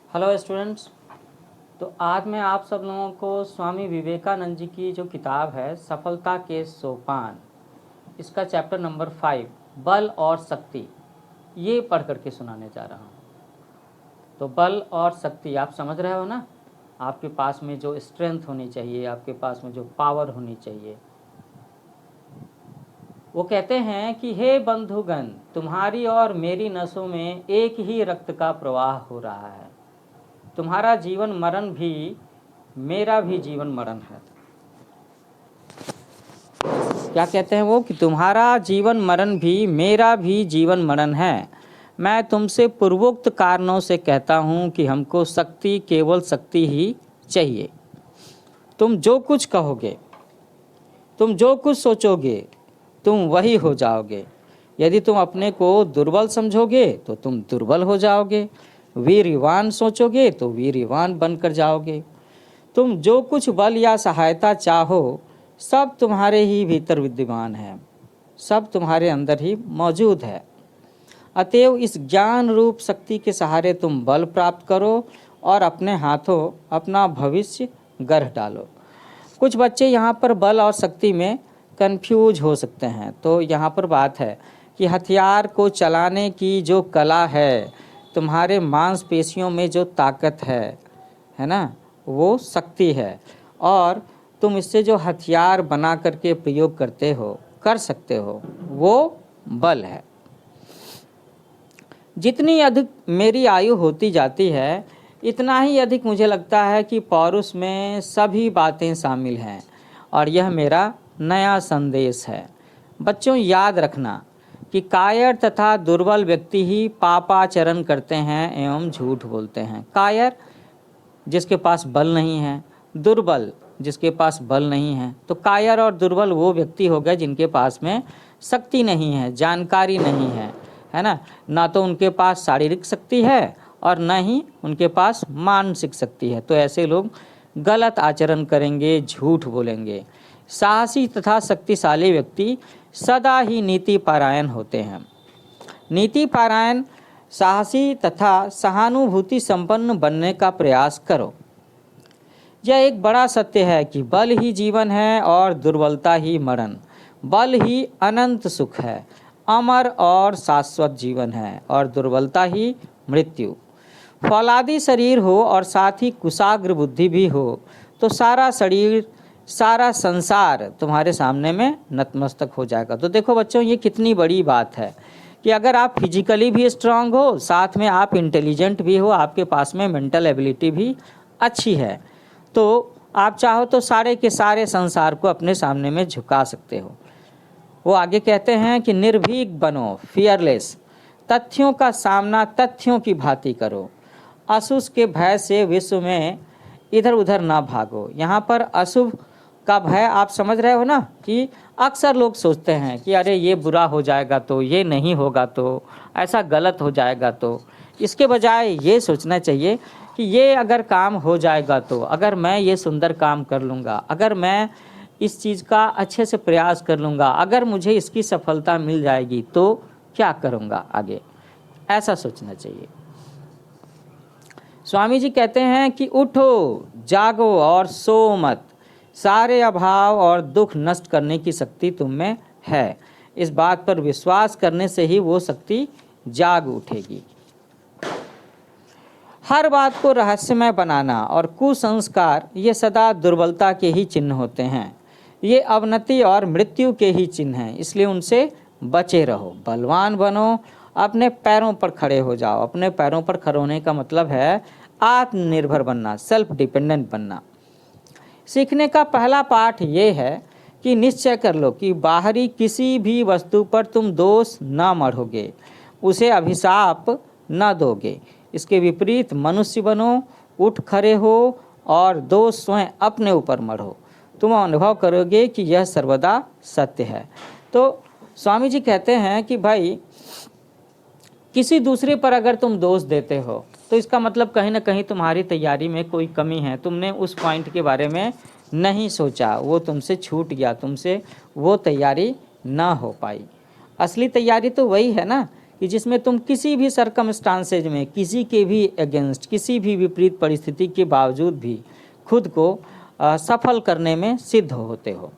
Hello students. तो आज मैं आप सब लोगों को स्वामी विवेकानंद जी की जो किताब है सफलता के सोपान, इसका चैप्टर नंबर 5 बल और शक्ति, ये पढ़ करके सुनाने जा रहा हूँ। तो बल और शक्ति आप समझ रहे हो ना, आपके पास में जो स्ट्रेंथ होनी चाहिए, आपके पास में जो पावर होनी चाहिए। वो कहते हैं कि हे बंधुगण, तुम्हारी और मेरी नसों में एक ही रक्त का प्रवाह हो रहा है। तुम्हारा जीवन मरण भी मेरा भी जीवन मरण है। क्या कहते हैं वो कि तुम्हारा जीवन मरण भी मेरा भी जीवन मरण है। मैं तुमसे पूर्वोक्त कारणों से कहता हूँ कि हमको शक्ति, केवल शक्ति ही चाहिए। तुम जो कुछ कहोगे, तुम जो कुछ सोचोगे, तुम वही हो जाओगे। यदि तुम अपने को दुर्बल समझोगे तो तुम दुर्बल हो जाओगे, वीरवान सोचोगे तो वीरवान बनकर जाओगे। तुम जो कुछ बल या सहायता चाहो सब तुम्हारे ही भीतर विद्यमान है, सब तुम्हारे अंदर ही मौजूद है। अतएव इस ज्ञान रूप शक्ति के सहारे तुम बल प्राप्त करो और अपने हाथों अपना भविष्य गढ़ डालो। कुछ बच्चे यहाँ पर बल और शक्ति में कंफ्यूज हो सकते हैं। तो यहाँ पर बात है कि हथियार को चलाने की जो कला है, तुम्हारे मांसपेशियों में जो ताकत है ना, वो शक्ति है। और तुम इससे जो हथियार बना करके प्रयोग करते हो, कर सकते हो, वो बल है। जितनी अधिक मेरी आयु होती जाती है, इतना ही अधिक मुझे लगता है कि पौरुष में सभी बातें शामिल हैं। और यह मेरा नया संदेश है। बच्चों, याद रखना कि कायर तथा दुर्बल व्यक्ति ही पापाचरण करते हैं एवं झूठ बोलते हैं। कायर जिसके पास बल नहीं है, दुर्बल जिसके पास बल नहीं है। तो कायर और दुर्बल वो व्यक्ति हो गए जिनके पास में शक्ति नहीं है, जानकारी नहीं है ना। ना तो उनके पास शारीरिक शक्ति है और न ही उनके पास मानसिक शक्ति है। तो ऐसे लोग गलत आचरण करेंगे, झूठ बोलेंगे। साहसी तथा शक्तिशाली व्यक्ति सदा ही नीति परायण होते हैं। नीति परायण, साहसी तथा सहानुभूति संपन्न बनने का प्रयास करो। यह एक बड़ा सत्य है कि बल ही जीवन है और दुर्बलता ही मरण। बल ही अनंत सुख है, अमर और शाश्वत जीवन है, और दुर्बलता ही मृत्यु। फौलादी शरीर हो और साथ ही कुशाग्र बुद्धि भी हो तो सारा शरीर, सारा संसार तुम्हारे सामने में नतमस्तक हो जाएगा। तो देखो बच्चों, ये कितनी बड़ी बात है कि अगर आप फिजिकली भी स्ट्रांग हो, साथ में आप इंटेलिजेंट भी हो, आपके पास में मेंटल एबिलिटी भी अच्छी है, तो आप चाहो तो सारे के सारे संसार को अपने सामने में झुका सकते हो। वो आगे कहते हैं कि निर्भीक बनो, फियरलेस। तथ्यों का सामना तथ्यों की भांति करो। अशुभ के भय से विश्व में इधर उधर ना भागो। यहाँ पर अशुभ का भय आप समझ रहे हो ना, कि अक्सर लोग सोचते हैं कि अरे ये बुरा हो जाएगा, तो ये नहीं होगा, तो ऐसा गलत हो जाएगा। तो इसके बजाय ये सोचना चाहिए कि ये अगर काम हो जाएगा, तो अगर मैं ये सुंदर काम कर लूँगा, अगर मैं इस चीज़ का अच्छे से प्रयास कर लूँगा, अगर मुझे इसकी सफलता मिल जाएगी तो क्या करूँगा आगे, ऐसा सोचना चाहिए। स्वामी जी कहते हैं कि उठो, जागो और सो मत। सारे अभाव और दुख नष्ट करने की शक्ति तुम में है। इस बात पर विश्वास करने से ही वो शक्ति जाग उठेगी। हर बात को रहस्यमय बनाना और कुसंस्कार, ये सदा दुर्बलता के ही चिन्ह होते हैं। ये अवनति और मृत्यु के ही चिन्ह हैं, इसलिए उनसे बचे रहो। बलवान बनो, अपने पैरों पर खड़े हो जाओ। अपने पैरों पर खड़े होने का मतलब है आत्मनिर्भर बनना, सेल्फ डिपेंडेंट बनना। सीखने का पहला पाठ ये है कि निश्चय कर लो कि बाहरी किसी भी वस्तु पर तुम दोष न मढ़ोगे, उसे अभिशाप न दोगे। इसके विपरीत मनुष्य बनो, उठ खड़े हो और दोष स्वयं अपने ऊपर मढ़ो। तुम अनुभव करोगे कि यह सर्वदा सत्य है। तो स्वामी जी कहते हैं कि भाई, किसी दूसरे पर अगर तुम दोष देते हो तो इसका मतलब कहीं ना कहीं तुम्हारी तैयारी में कोई कमी है। तुमने उस पॉइंट के बारे में नहीं सोचा, वो तुमसे छूट गया, तुमसे वो तैयारी ना हो पाई। असली तैयारी तो वही है ना कि जिसमें तुम किसी भी सरकमस्टांसेज में, किसी के भी अगेंस्ट, किसी भी विपरीत परिस्थिति के बावजूद भी खुद को सफल करने में सिद्ध होते हो।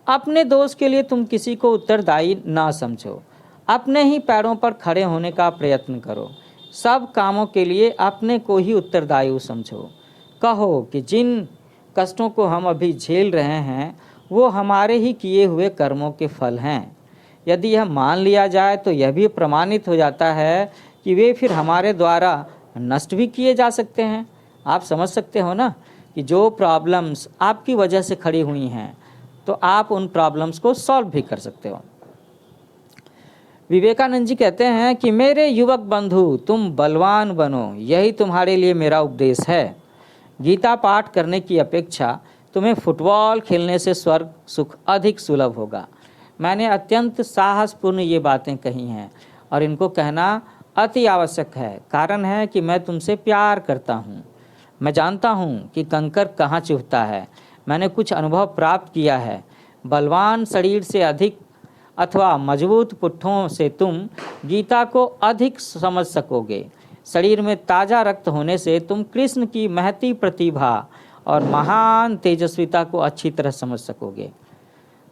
अपने दोष के लिए तुम किसी को उत्तरदायी ना समझो, अपने ही पैरों पर खड़े होने का प्रयत्न करो। सब कामों के लिए अपने को ही उत्तरदायी समझो। कहो कि जिन कष्टों को हम अभी झेल रहे हैं वो हमारे ही किए हुए कर्मों के फल हैं। यदि यह मान लिया जाए तो यह भी प्रमाणित हो जाता है कि वे फिर हमारे द्वारा नष्ट भी किए जा सकते हैं। आप समझ सकते हो ना कि जो प्रॉब्लम्स आपकी वजह से खड़ी हुई हैं तो आप उन प्रॉब्लम्स को सॉल्व भी कर सकते हो। विवेकानंद जी कहते हैं कि मेरे युवक बंधु तुम बलवान बनो, यही तुम्हारे लिए मेरा उपदेश है। गीता पाठ करने की अपेक्षा तुम्हें फुटबॉल खेलने से स्वर्ग सुख अधिक सुलभ होगा। मैंने अत्यंत साहसपूर्ण ये बातें कही हैं और इनको कहना अति आवश्यक है। कारण है कि मैं तुमसे प्यार करता हूँ। मैं जानता हूँ कि कंकर कहाँ चुभता है। मैंने कुछ अनुभव प्राप्त किया है। बलवान शरीर से अधिक अथवा मजबूत पुट्ठों से तुम गीता को अधिक समझ सकोगे। शरीर में ताज़ा रक्त होने से तुम कृष्ण की महती प्रतिभा और महान तेजस्विता को अच्छी तरह समझ सकोगे।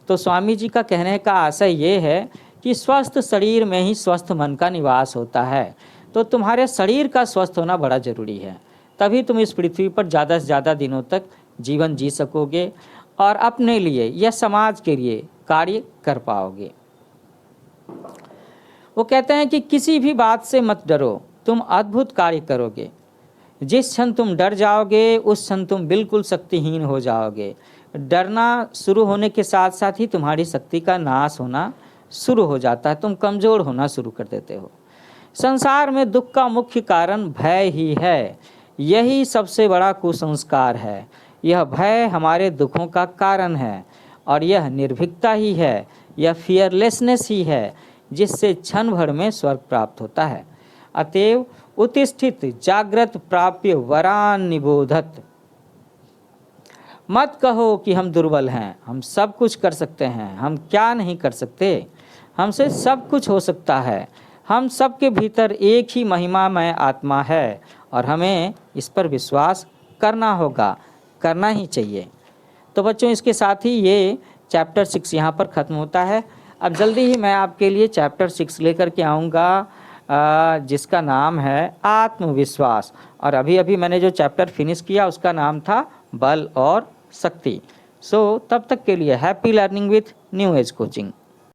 तो स्वामी जी का कहने का आशय ये है कि स्वस्थ शरीर में ही स्वस्थ मन का निवास होता है। तो तुम्हारे शरीर का स्वस्थ होना बड़ा जरूरी है, तभी तुम इस पृथ्वी पर ज़्यादा से ज़्यादा दिनों तक जीवन जी सकोगे और अपने लिए या समाज के लिए कार्य कर पाओगे। वो कहते हैं कि किसी भी बात से मत डरो, तुम अद्भुत कार्य करोगे। जिस क्षण तुम डर जाओगे उस क्षण तुम बिल्कुल शक्तिहीन हो जाओगे। डरना शुरू होने के साथ साथ ही तुम्हारी शक्ति का नाश होना शुरू हो जाता है, तुम कमज़ोर होना शुरू कर देते हो। संसार में दुख का मुख्य कारण भय ही है। यही सबसे बड़ा कुसंस्कार है। यह भय हमारे दुखों का कारण है और यह निर्भीकता ही है, यह फियरलेसनेस ही है जिससे क्षण भर में स्वर्ग प्राप्त होता है। अतएव उत्तिष्ठित जागृत प्राप्य वरान निबोधत। मत कहो कि हम दुर्बल हैं, हम सब कुछ कर सकते हैं। हम क्या नहीं कर सकते? हमसे सब कुछ हो सकता है। हम सब के भीतर एक ही महिमामय आत्मा है और हमें इस पर विश्वास करना होगा, करना ही चाहिए। तो बच्चों, इसके साथ ही ये चैप्टर 6 यहाँ पर ख़त्म होता है। अब जल्दी ही मैं आपके लिए चैप्टर 6 लेकर के आऊँगा जिसका नाम है आत्मविश्वास। और अभी अभी मैंने जो चैप्टर फिनिश किया उसका नाम था बल और शक्ति। सो तब तक के लिए happy learning with new age coaching.